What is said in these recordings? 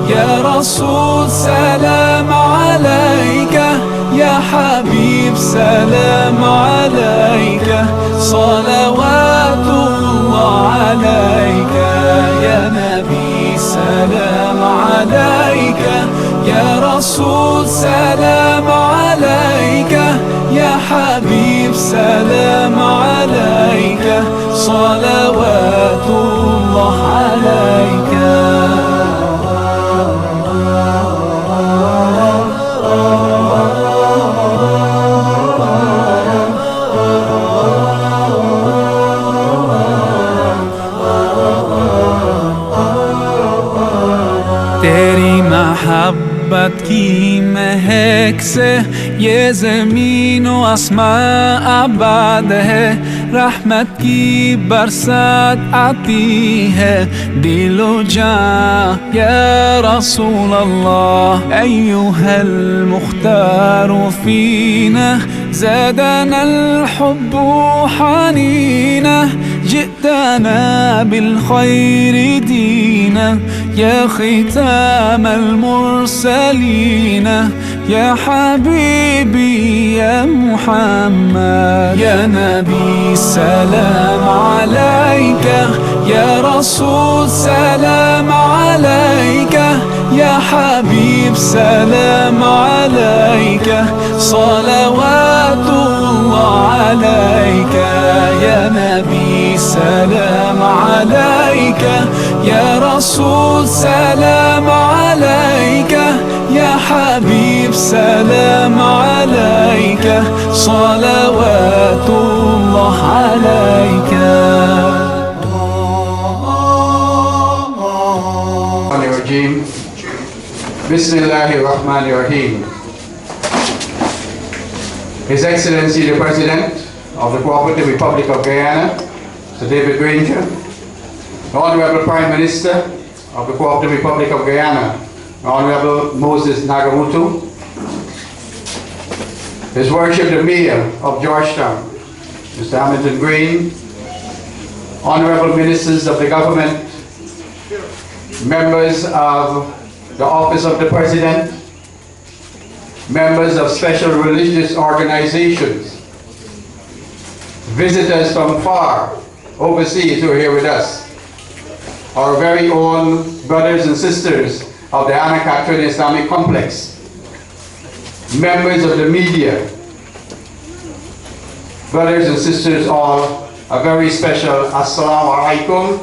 يا رسول سلام عليك، يا حبيب سلام عليك، صلوات الله عليك. يا نبي سلام عليك، يا رسول سلام عليك، يا حبيب سلام عليك، صلوات الله عليك. तेरी मोहब्बत की महक से ये ज़मीन व आसमां आबाद है, रहमत की बरसात आती है दिलो जान या रसूल अल्लाह। अय्युहल Mukhtar फीना ज़ादना الحب حنينا، جئتنا بالخير دينا، يا ختام المرسلين، يا حبيبي يا محمد. يا نبي سلام عليك، يا رسول سلام عليك، يا حبيب سلام عليك، صلوات الله عليك. يا نبي سلام عليك، يا رسول سلام عليك، يا حبيب سلام عليك، صلوات الله عليك. Bismillahirrahmanirrahim. His Excellency the President of the Cooperative Republic of Guyana, Sir David Granger, the Honorable Prime Minister of the Cooperative Republic of Guyana, Honorable Moses Nagamutu, His Worship the Mayor of Georgetown, Mr. Hamilton Green, Honorable Ministers of the Government, members of the Office of the President, members of special religious organizations, visitors from far overseas who are here with us, our very own brothers and sisters of the ACIC Islamic complex, members of the media, brothers and sisters all, a very special Assalamu alaikum.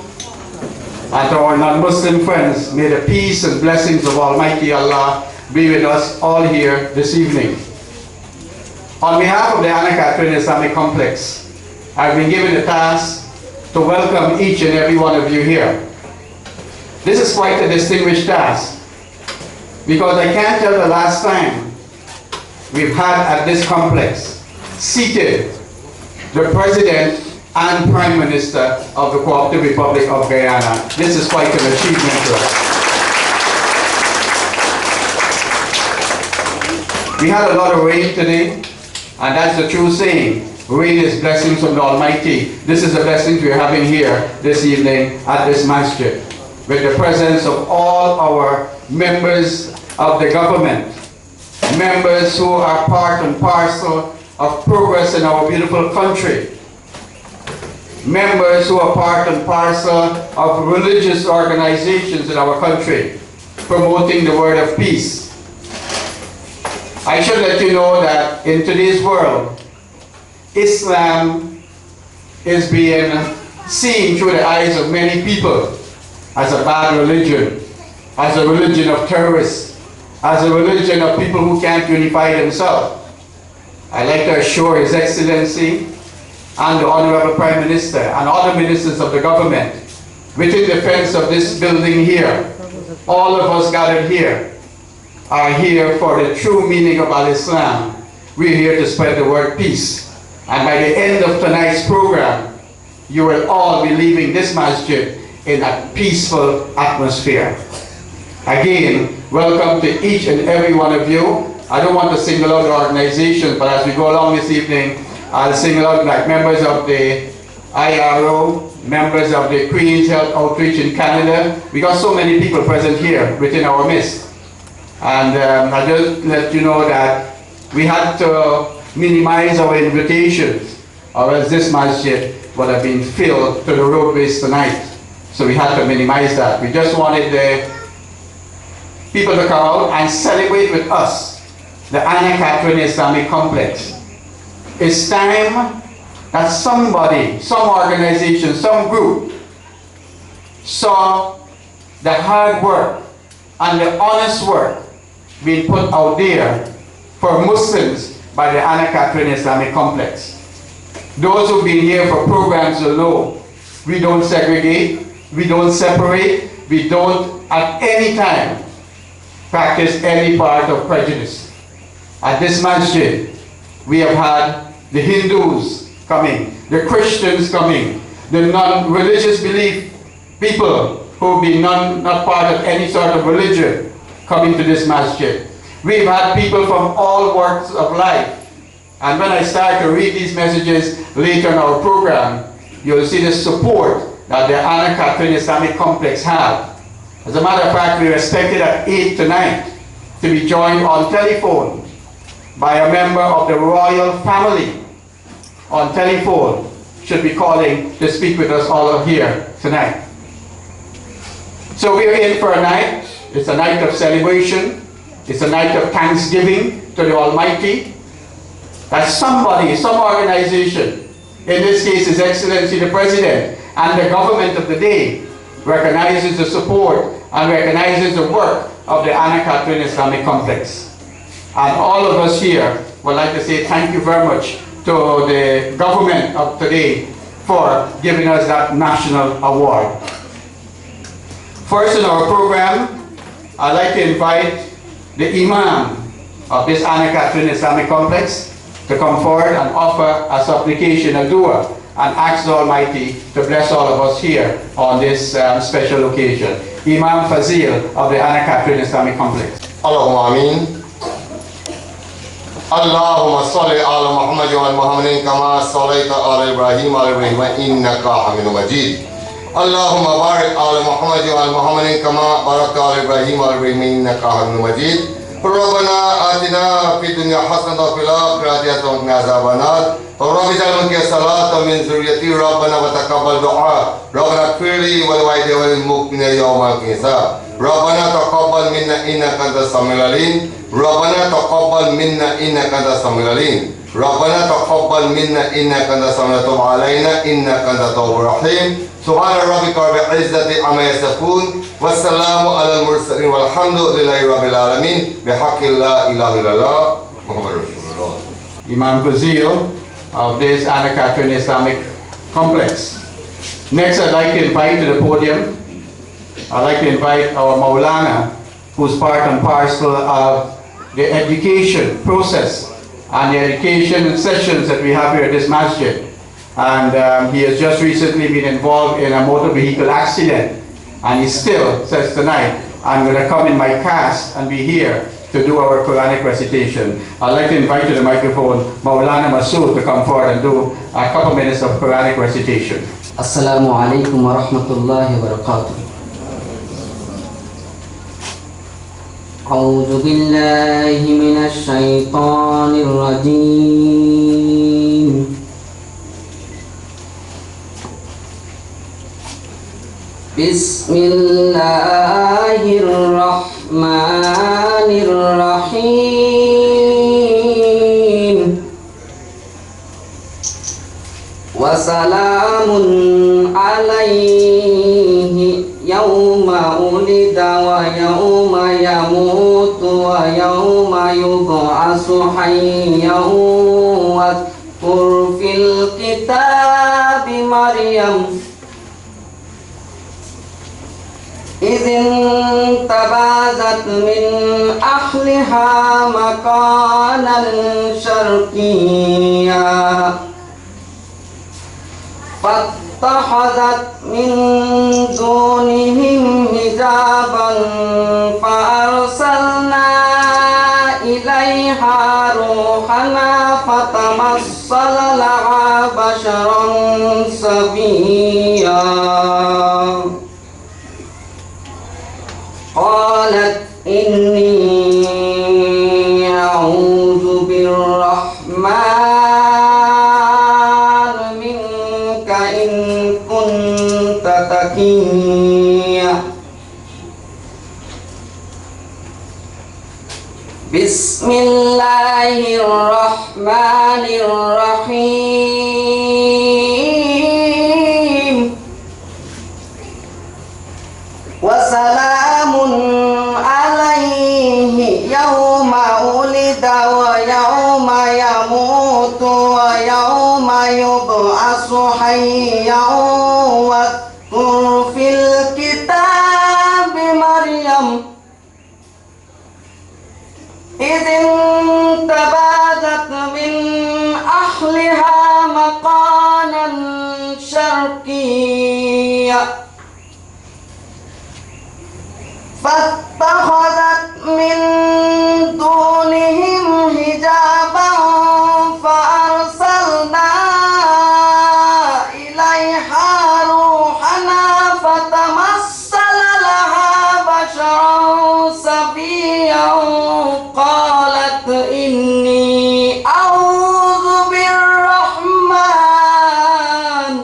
And to our non-Muslim friends, may the peace and blessings of Almighty Allah be with us all here this evening. On behalf of the ACIC Islamic complex, I've been given the task to welcome each and every one of you here. This is quite a distinguished task, because I can't tell the last time we've had at this complex seated the President and Prime Minister of the Cooperative Republic of Guyana. This is quite an achievement for us. We had a lot of rain today, and that's the true saying. Rain is blessings from the Almighty. This is the blessings we're having here this evening at this masjid, with the presence of all our members of the government, members who are part and parcel of progress in our beautiful country, members who are part and parcel of religious organizations in our country, promoting the word of peace. I should let you know that in today's world, Islam is being seen through the eyes of many people as a bad religion, as a religion of terrorists, as a religion of people who can't unify themselves. I'd like to assure His Excellency and the Honorable Prime Minister and other ministers of the government within the fence of this building here, all of us gathered here are here for the true meaning of Al-Islam. We're here to spread the word peace. And by the end of tonight's program, you will all be leaving this masjid in a peaceful atmosphere. Again, welcome to each and every one of you. I don't want to single out the organization, but as we go along this evening, I'll single out like members of the IRO, members of the Queen's Health Outreach in Canada. We got so many people present here within our midst. And I just let you know that we had to minimize our invitations, or else this masjid would have been filled to the roadways tonight. So we had to minimize that. We just wanted the people to come out and celebrate with us the Anna Catherine Islamic Complex. It's time that somebody, some organization, some group saw the hard work and the honest work being put out there for Muslims by the Anna Catherine Islamic Complex. Those who've been here for programs will know we don't segregate, we don't separate, we don't at any time practice any part of prejudice. At this masjid, we have had the Hindus coming, the Christians coming, the non-religious belief people who be not part of any sort of religion coming to this masjid. We've had people from all walks of life. And when I start to read these messages later in our program, you'll see the support that the Anna Catherine Islamic Complex have. As a matter of fact, we are expected at 8 tonight to be joined on telephone by a member of the royal family on telephone. Should be calling to speak with us all here tonight. So we're in for a night. It's a night of celebration. It's a night of thanksgiving to the Almighty. That somebody, some organization, in this case His Excellency the President and the government of the day, recognizes the support and recognizes the work of the Anna Catherine Islamic Complex. And all of us here would like to say thank you very much to the government of today for giving us that national award. First in our program, I'd like to invite the Imam of this Anna Catherine Islamic Complex to come forward and offer a supplication, a dua, and ask the Almighty to bless all of us here on this special occasion. Imam Fazil of the Anna Catherine Islamic Complex. Allahumma ameen. Allahumma salli ala Muhammad wa Muhammadin kama sallaita ala Ibrahim wa Ibrahim innaka Hamidum Majid. Allahumma barik ala Muhammad wa Muhammadin kama barakta ala Ibrahim wa Ibrahim innaka Hamidum Majid. ربنا آتنا في الدنيا حسنة وفي الآخرة حسنة وقنا عذاب النار رب اجعل مقيم الصلاة من ذريتي ربنا وتقبل دعاء ربنا اغفر لي ولوالدي وللمؤمنين يوم القيامة ربنا تقبل منا إنك أنت السميع العليم ربنا تقبل منا إنك أنت السميع العليم ربنا تقبل منا إنك أنت السميع العليم وتب علينا إنك أنت التواب الرحيم سبحان ربك رب العزة عما يصفون والسلام على المرسلين والحمد لله رب العالمين بحق لا إله إلا الله محمد رسول الله. Imam Fazil of this Anna Catherine Islamic Complex. Next, I'd like to invite to the podium, I'd like to invite our Maulana, who's part and parcel of the education process and the education sessions that we have here at this masjid. And he has just recently been involved in a motor vehicle accident, and he still says tonight, I'm going to come in my cast and be here to do our Quranic recitation. I'd like to invite to the microphone Maulana Masood to come forward and do a couple minutes of Quranic recitation. Assalamu alaikum wa rahmatullahi wa barakatuh. أعوذ بالله من الشيطان الرجيم. بسم الله الرحمن الرحيم. وسلام عليه يوم ولد ويوم يموت ويوم يبعث حيا واذكر في الكتاب مريم إذ انتبذت من أهلها مكانا شرقيا فاتخذت من دونهم حجابا فأرسلنا إليها روحنا فتمثل لها بشرا سويا إني أعوذ بالرحمن منك إن كنت تقيا بسم الله الرحمن الرحيم وسلام عليه يوم ولد ويوم يموت ويوم يبعث حيا واذكر في الكتاب مريم إذ انتبذت من أهلها مكانا شرقيا فاتخذت من دونهم حجابا فأرسلنا إليها روحنا فتمثل لها بشرا سويا قالت إني أعوذ بالرحمن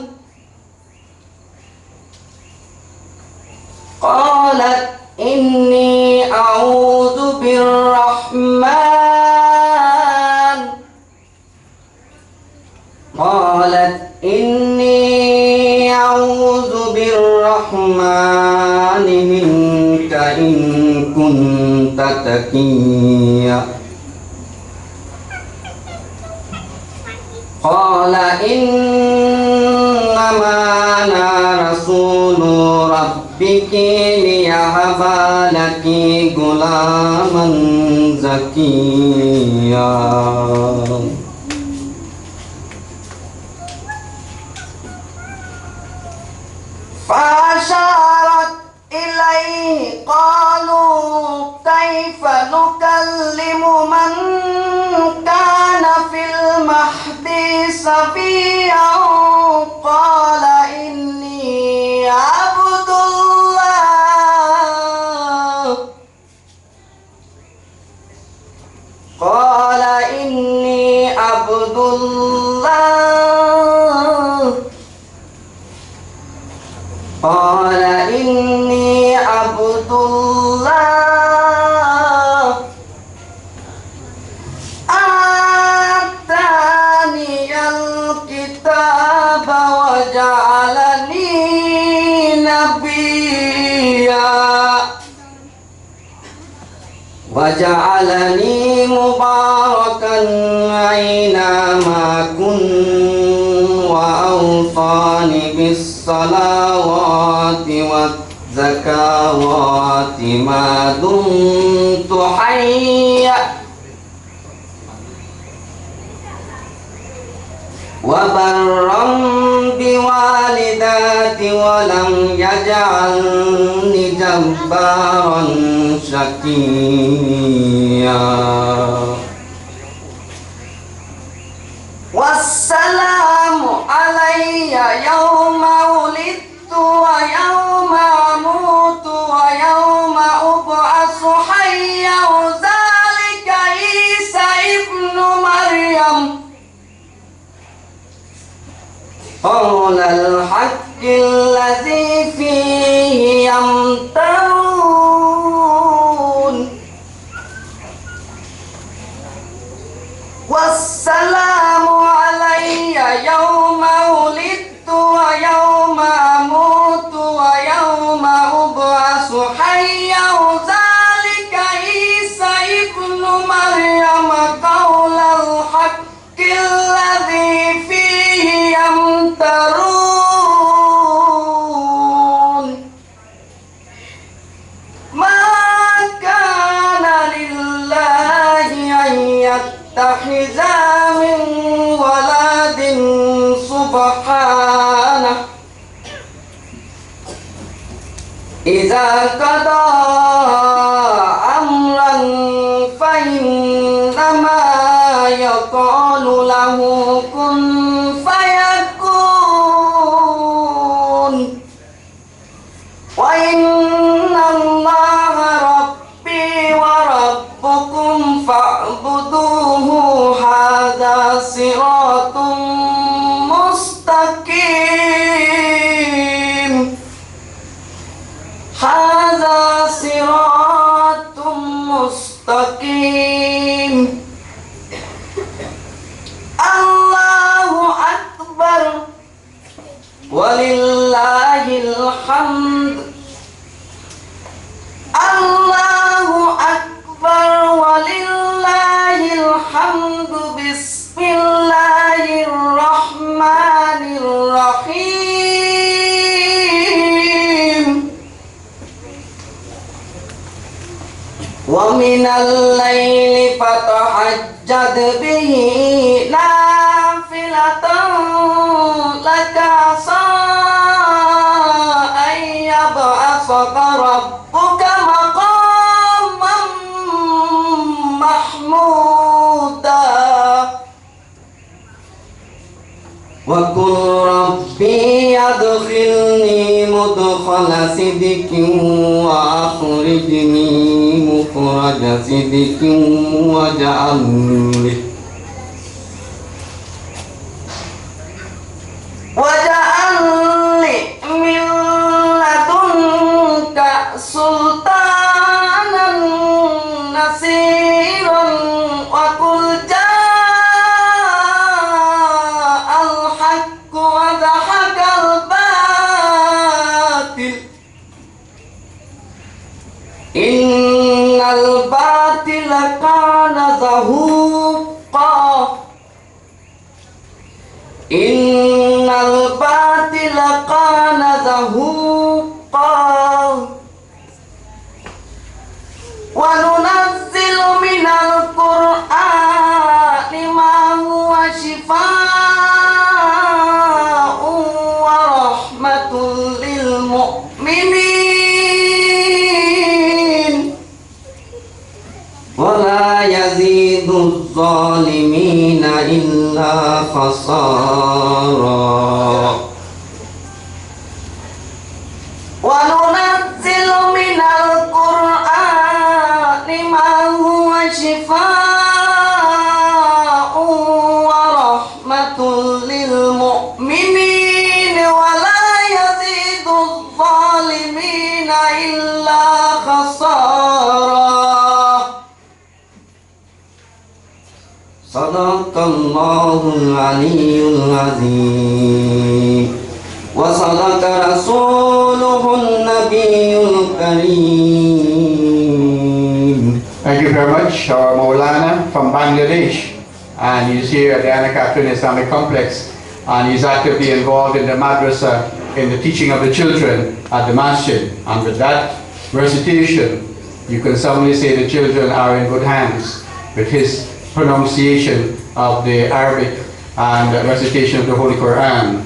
قالت إني أعوذ بالرحمن قالت إني أعوذ بالرحمن منك إن كنت تقيا قال إنما أنا رسول ربك ليهب لك غلاما زكيا فأشارت إليه قالوا كيف نكلم من كان في المهد صبيا قال إني عبد الله قال إني عبد الله قال إني عبد الله آتاني الكتاب وجعلني نبيا وجعلني مباركا أينما كنت وأوصاني بالصلوات والزكوات ما دمت حيا وبرا بوالداتي ولم يجعلني جبارا شقيا والسلام علي يوم ولدت ويوم أموت ويوم أبعث حيا ذلك عيسى ابن مريم قول الحق الذي فيه يمترون والسلام علي يوم ولدت ويوم أموت ويوم أبعث حيا ذلك عيسى ابن مريم قول الحق الذي فيه يمترون ما كان لله أن يتخذ من ولد سبحانه إذا قضى أمرا فإنما يقول له كن فيكون وإن الله ربي मुस्तकीम अल्लाहु अकबर वलिल्लाहिल हम्द अल्लाहु अकबर वलिल्लाहिल हम्द बिस्मिल्लाहिर रहमानिर रहीम वमिनल लैलि फतहज्जद बिही नाफिलतन लका असा अन यबअसका रब्बुका मक़ामम महमूदा वक़ुल रब्बी अदखिलनी मुदखल सिदकिन वअखरिजनी मुखरज सिदकिन वजअलनी मिन लदुनका सुल्तानन नसीरन वक़ुल जाअल हक़्क़ु वज़हक़ल बातिल इन्नल बातिल काना ज़हूक़ा इन्नल बातिल काना ज़हूक़ा वनुनज़्ज़िलु मिनल क़ुरआनि मा हुवा शिफ़ाअun व रहमतुल लिल मुमिनीन वला यज़ीदुज़ ज़ालिमीना इल्ला खसारा वनुनज़्ज़िलु मिनल क़ुरआनि मा हुवा शिफ़ाअun व रहमतुल लिल मुमिनीन वला यज़ीदुज़ ज़ालिमीना इल्ला खसारा सदक़ल्लाहुल अलियुल अज़ीम व सदक़ रसूलुहुन नबियुल करीम. Thank you very much, our Maulana from Bangladesh, and he's here at the ACIC Islamic Complex, and he's actively involved in the madrasa, in the teaching of the children at the masjid. And with that recitation, you can solemnly say the children are in good hands with his pronunciation of the Arabic and recitation of the Holy Quran.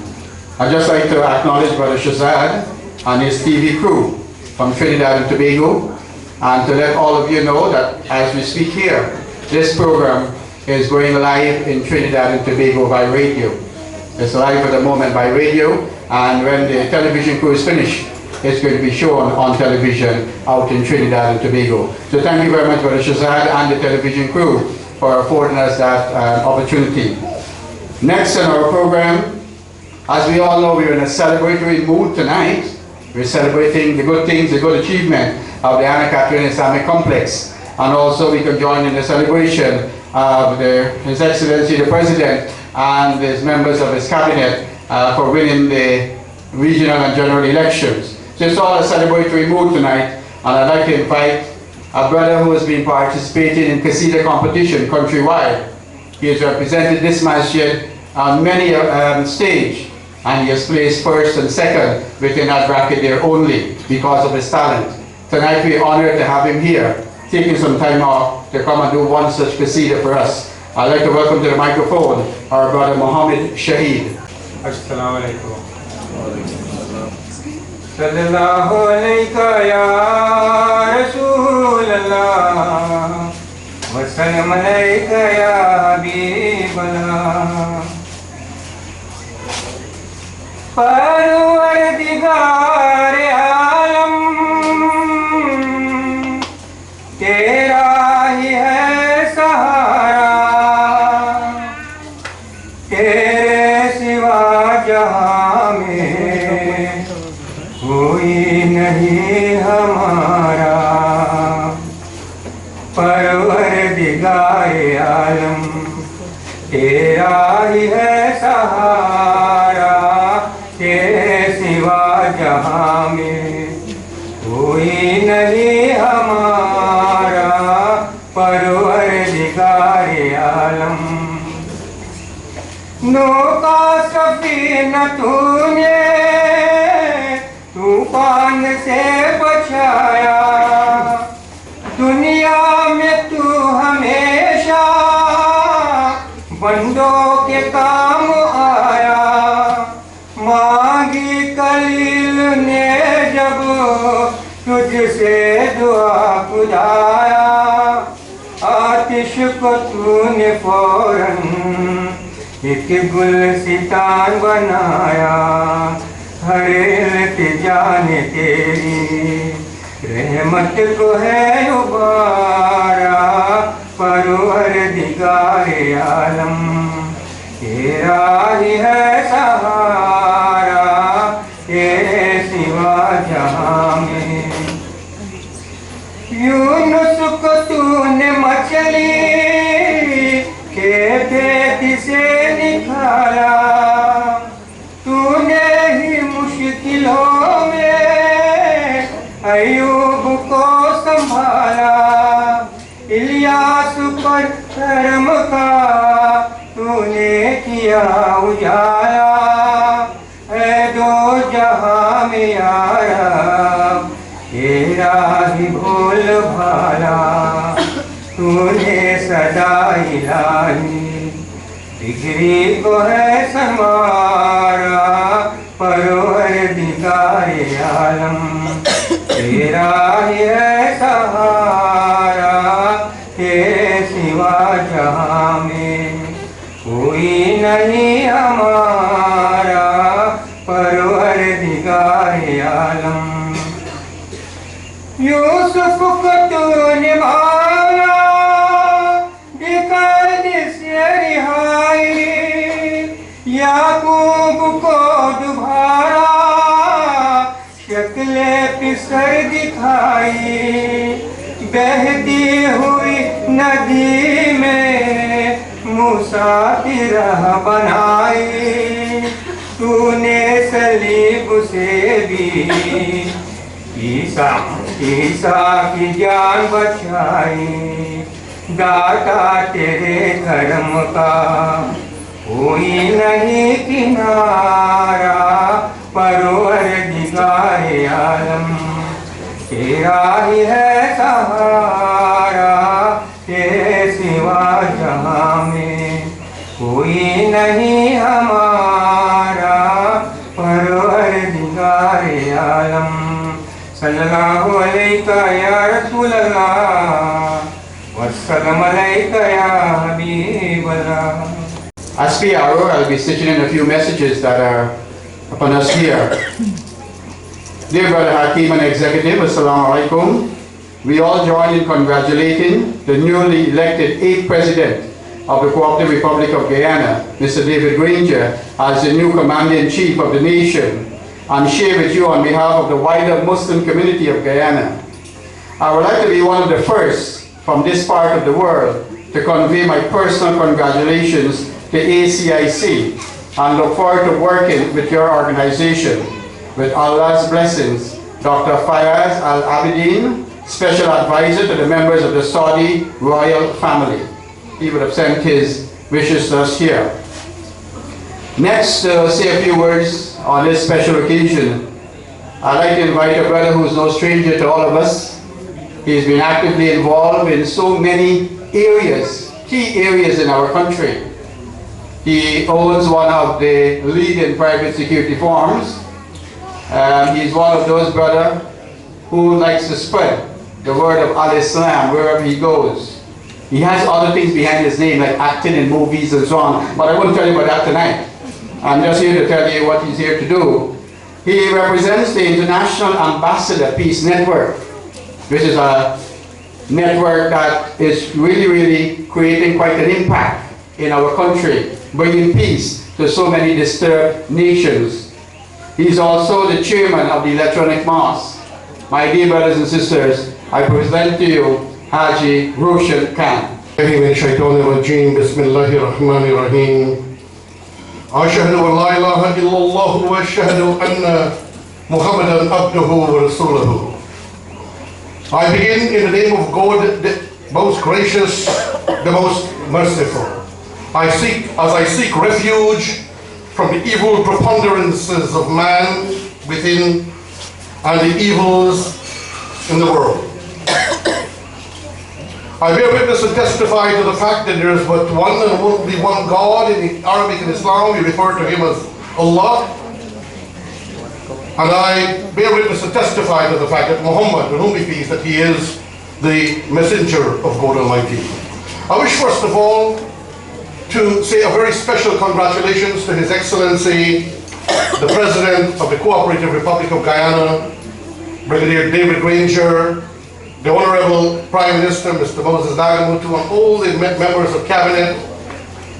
I'd just like to acknowledge Brother Shazad and his TV crew from Trinidad and Tobago, and to let all of you know that as we speak here, this program is going live in Trinidad and Tobago by radio. It's live at the moment by radio, and when the television crew is finished, it's going to be shown on television out in Trinidad and Tobago. So thank you very much, Brother Shazad and the television crew, for affording us that opportunity. Next in our program, as we all know, we're in a celebratory mood tonight. We're celebrating the good things, the good achievement of the ACIC Islamic Complex. And also we can join in the celebration of His Excellency the President and his members of his cabinet for winning the regional and general elections. So it's all a celebratory mood tonight, and I'd like to invite a brother who has been participating in Qasida competition countrywide. He has represented this masjid on many stage, and he has placed first and second within that bracket there only because of his talent. Tonight we're honored to have him here, taking some time off to come and do one such Qasida for us. I'd like to welcome to the microphone our brother Muhammad Shaheed. Assalamu alaikum. Sallallahu alayka ya Rasulallah wa sallam alayka ya Habiballah. परवरदिगार आलम तेरा ही है सहारा, तेरे सिवा जहां में कोई नहीं हमारा। परवरदिगारे आलम तेरा ही है सहारा, तेरे सिवा जहां में कोई नहीं हमारा, परवरदिगारे आलम। नौका सफीना तूने तूफान से बचाया, दुनिया में तू हमेशा बंदों के काम आया। मांगी कलील ने जब तुझसे दुआ खुदाया, आतिश को तूने फौरन एक गुलसितान बनाया। हर इल्तिजा ने तेरी रहमत को है उबारा, परवरदिगारे आलम तेरा ही है सहारा, तेरे सिवा जहां में। यूनुस को तूने मछली के पेट से निकाला, तूने ही मुश्किलों में अयूब को संभाला। इलियास पर करम का तूने किया उजाला, है दो जहां में यारा तेरा ही भोल भाला। तूने सदा इलाही डिग्री को है संवारा, परवरदिगारे आलम तेरा ही है सहारा, तेरे सिवा जहां में कोई नहीं हमारा, परवरदिगारे आलम। यूसुफ को तूने मारा कैद से रिहाई, याकूब को दुबारा शक्ल पिसर दिखाई। बहती हुई नदी में मूसा की राह बनाई, तूने सलीब से भी ईसा की जान बचाई। दाता तेरे धर्म का कोई नहीं किनारा, परवरदिगारे आलम तेरा ही है सहारा, तेरे सिवा जहां में कोई नहीं हमारा, परवरदिगारे आलम। सल्लल्लाहु अलैका या रसूल अल्लाह, वस्सलाम अलैका या हबीब अल्लाह। As PRO, I'll be stitching in a few messages that are upon us here. Dear Brother Hakim and Executive, Assalamu alaikum. We all join in congratulating the newly elected 8th President of the Cooperative Republic of Guyana, Mr. David Granger, as the new Commander-in-Chief of the nation, and share with you on behalf of the wider Muslim community of Guyana. I would like to be one of the first from this part of the world to convey my personal congratulations to ACIC and look forward to working with your organization. With Allah's blessings, Dr. Fayaz Al-Abidin, Special Advisor to the members of the Saudi royal family. He would have sent his wishes to us here. Next, to say a few words on this special occasion, I'd like to invite a brother who is no stranger to all of us. He's been actively involved in so many areas, key areas in our country. He owns one of the leading private security firms. He's one of those brothers who likes to spread the word of Al-Islam wherever he goes. He has other things behind his name, like acting in movies and so on, but I won't tell you about that tonight. I'm just here to tell you what he's here to do. He represents the International Ambassador Peace Network, which is a network that is really creating quite an impact in our country, bringing peace to so many disturbed nations. He's also the chairman of the Electronic Mosque. My dear brothers and sisters, I present to you Haji Roshan Khan. من الشيطان الرجيم بسم الله الرحمن الرحيم أشهد أن لا إله إلا الله وأشهد أن محمدا عبده ورسوله. I begin in the name of God, the most gracious, the most merciful. As I seek refuge from the evil preponderances of man within and the evils in the world. I bear witness and testify to the fact that there is but one and only one God. In Arabic and Islam we refer to him as Allah. And I bear witness and testify to the fact that Muhammad, with whom be peace, that he is the messenger of God Almighty. I wish first of all to say a very special congratulations to His Excellency, the President of the Cooperative Republic of Guyana, Brigadier David Granger, the Honorable Prime Minister, Mr. Moses Nagamutu, and all the members of Cabinet.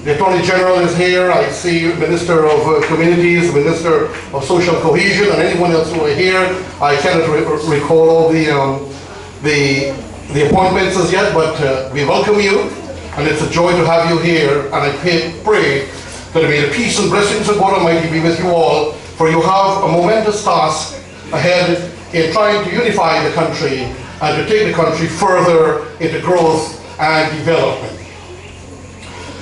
The Attorney General is here. I see Minister of Communities, Minister of Social Cohesion, and anyone else who are here. I cannot recall all the appointments as yet, but we welcome you, and it's a joy to have you here. And I pray that may the peace and blessings of God Almighty be with you all, for you have a momentous task ahead in trying to unify the country and to take the country further into growth and development.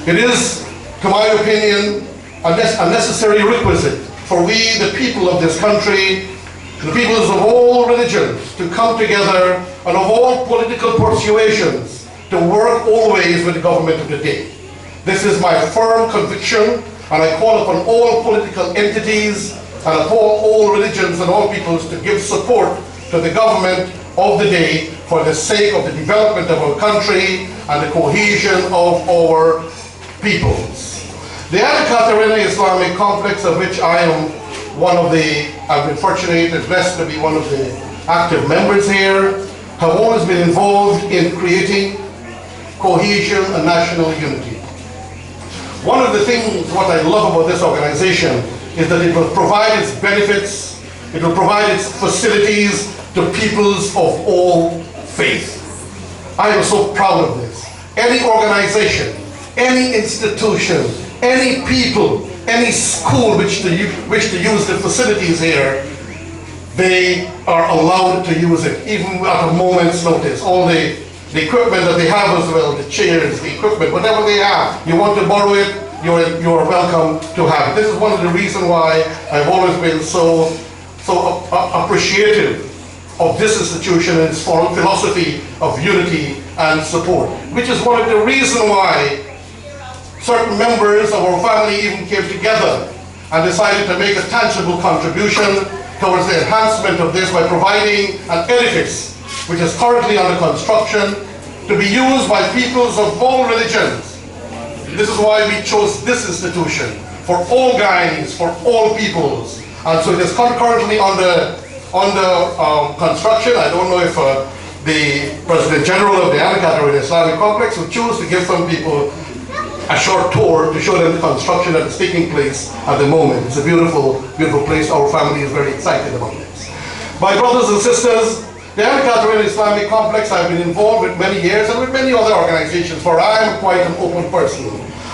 It is, to my opinion, a necessary requisite for we, the people of this country, the peoples of all religions, to come together and of all political persuasions to work always with the government of the day. This is my firm conviction, and I call upon all political entities and upon all religions and all peoples to give support to the government of the day for the sake of the development of our country and the cohesion of our peoples. The Al-Qatarina Islamic Complex, of which I am one of the, I've been fortunate and blessed to be one of the active members here, have always been involved in creating cohesion and national unity. One of the things, what I love about this organization is that it will provide its benefits, it will provide its facilities to peoples of all faith. I am so proud of this. Any organization, any institution, any people, any school which to use the facilities here, they are allowed to use it, even at a moment's notice. All the equipment that they have as well, the chairs, the equipment, whatever they have, you want to borrow it, you are welcome to have it. This is one of the reasons why I've always been so appreciative of this institution and its philosophy of unity and support, which is one of the reasons why certain members of our family even came together and decided to make a tangible contribution towards the enhancement of this by providing an edifice which is currently under construction to be used by peoples of all religions. This is why we chose this institution, for all Guyanese, for all peoples. And so it is currently under construction. I don't know if the President General of the Al-Qatarina Islamic Complex will choose to give some people a short tour to show them the construction that is taking place at the moment. It's a beautiful, beautiful place. Our family is very excited about this. My brothers and sisters, the Al-Qatarina Islamic Complex, I've been involved with many years and with many other organizations, for I am quite an open person.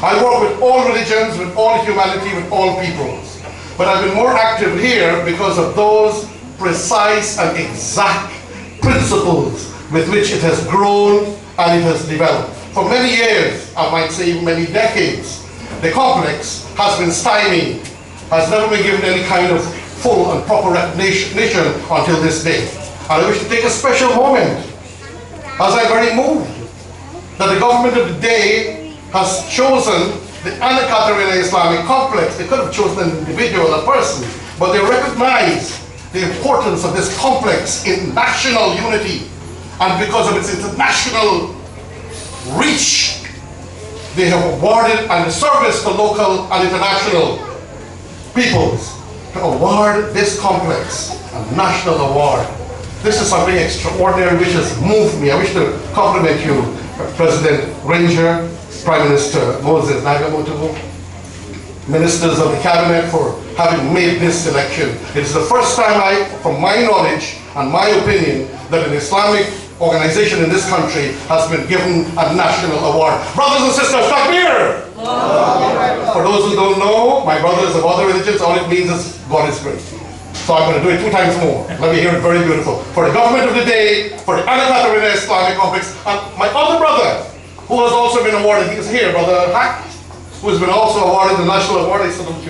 I work with all religions, with all humanity, with all peoples. But I've been more active here because of those precise and exact principles with which it has grown and it has developed. For many years, I might say many decades, the complex has been stymied, has never been given any kind of full and proper recognition until this day. And I wish to take a special moment, as I'm very moved, that the government of the day has chosen the Al-Qatarina Islamic Complex. They could have chosen an individual, a person, but they recognize the importance of this complex in national unity, and because of its international reach, they have awarded and the service to local and international peoples to award this complex a national award. This is something extraordinary which has moved me. I wish to compliment you, President Granger, Prime Minister Moses Nagamutu, ministers of the cabinet, for having made this selection. It is the first time from my knowledge and my opinion, that an Islamic organization in this country has been given a national award. Brothers and sisters, takbir! For those who don't know, my brothers of other religions, all it means is God is great. So I'm going to do it 2 times more. Let me hear it very beautiful. For the government of the day, for the Al-Qatar Islamic Complex, and my other brother, who has also been awarded, he is here, Brother Haq, who has been also awarded the national award. I salute you.